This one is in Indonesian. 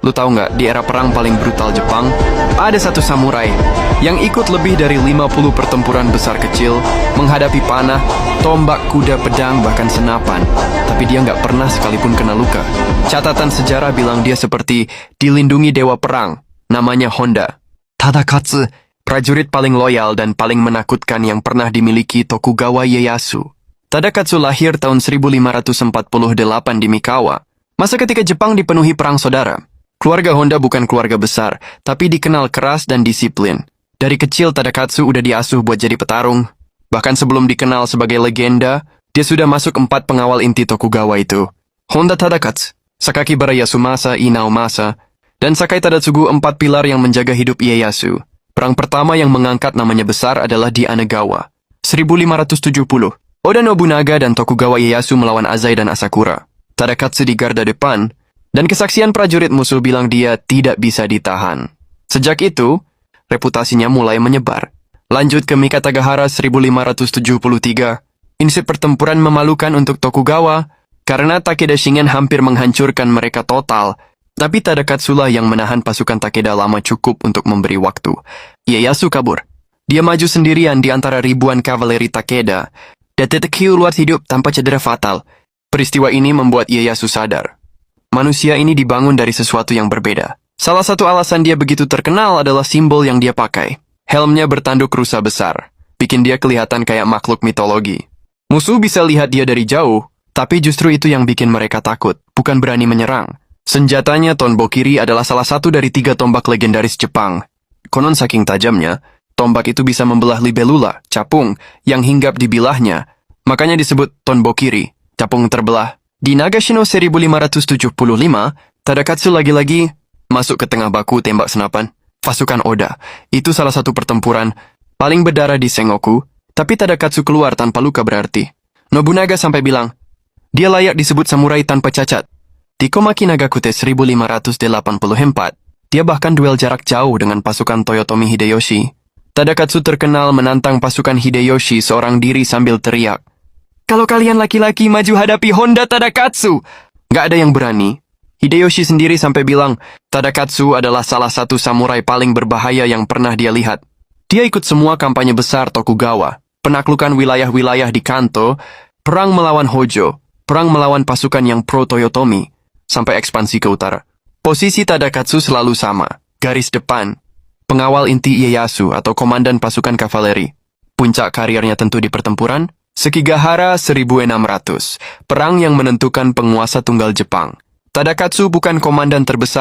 Lu tahu nggak, di era perang paling brutal Jepang, ada satu samurai yang ikut lebih dari 50 pertempuran besar kecil, menghadapi panah, tombak, kuda, pedang, bahkan senapan. Tapi dia nggak pernah sekalipun kena luka. Catatan sejarah bilang dia seperti dilindungi dewa perang, namanya Honda. Tadakatsu, prajurit paling loyal dan paling menakutkan yang pernah dimiliki Tokugawa Ieyasu. Tadakatsu lahir tahun 1548 di Mikawa, masa ketika Jepang dipenuhi perang saudara. Keluarga Honda bukan keluarga besar, tapi dikenal keras dan disiplin. Dari kecil Tadakatsu udah diasuh buat jadi petarung. Bahkan sebelum dikenal sebagai legenda, dia sudah masuk 4 pengawal inti Tokugawa itu. Honda Tadakatsu, Sakaki Bara Yasumasa Inaomasa, dan Sakai Tadatsugu, 4 pilar yang menjaga hidup Ieyasu. Perang pertama yang mengangkat namanya besar adalah di Anegawa, 1570. Oda Nobunaga dan Tokugawa Ieyasu melawan Azai dan Asakura. Tadakatsu di garda depan, dan kesaksian prajurit musuh bilang dia tidak bisa ditahan. Sejak itu, reputasinya mulai menyebar. Lanjut ke Mikatagahara 1573. Insip pertempuran memalukan untuk Tokugawa, karena Takeda Shingen hampir menghancurkan mereka total. Tapi Tadakatsu lah yang menahan pasukan Takeda lama cukup untuk memberi waktu. Ieyasu kabur. Dia maju sendirian di antara ribuan kavaleri Takeda. Datetekiu luar hidup tanpa cedera fatal. Peristiwa ini membuat Ieyasu sadar. Manusia ini dibangun dari sesuatu yang berbeda. Salah satu alasan dia begitu terkenal adalah simbol yang dia pakai. Helmnya bertanduk rusa besar, bikin dia kelihatan kayak makhluk mitologi. Musuh bisa lihat dia dari jauh, tapi justru itu yang bikin mereka takut, bukan berani menyerang. Senjatanya Tonbokiri adalah salah satu dari 3 tombak legendaris Jepang. Konon saking tajamnya, tombak itu bisa membelah libellula, capung, yang hinggap di bilahnya. Makanya disebut Tonbokiri, capung terbelah. Di Nagashino 1575, Tadakatsu lagi-lagi masuk ke tengah baku tembak senapan. Pasukan Oda, itu salah satu pertempuran paling berdarah di Sengoku, tapi Tadakatsu keluar tanpa luka berarti. Nobunaga sampai bilang, dia layak disebut samurai tanpa cacat. Di Komaki Nagakute 1584, dia bahkan duel jarak jauh dengan pasukan Toyotomi Hideyoshi. Tadakatsu terkenal menantang pasukan Hideyoshi seorang diri sambil teriak, "Kalau kalian laki-laki maju hadapi Honda Tadakatsu!" Gak ada yang berani. Hideyoshi sendiri sampai bilang, Tadakatsu adalah salah satu samurai paling berbahaya yang pernah dia lihat. Dia ikut semua kampanye besar Tokugawa, penaklukan wilayah-wilayah di Kanto, perang melawan Hojo, perang melawan pasukan yang pro-Toyotomi, sampai ekspansi ke utara. Posisi Tadakatsu selalu sama, garis depan, pengawal inti Ieyasu atau komandan pasukan kavaleri. Puncak karirnya tentu di pertempuran Sekigahara 1600, perang yang menentukan penguasa tunggal Jepang. Tadakatsu bukan komandan terbesar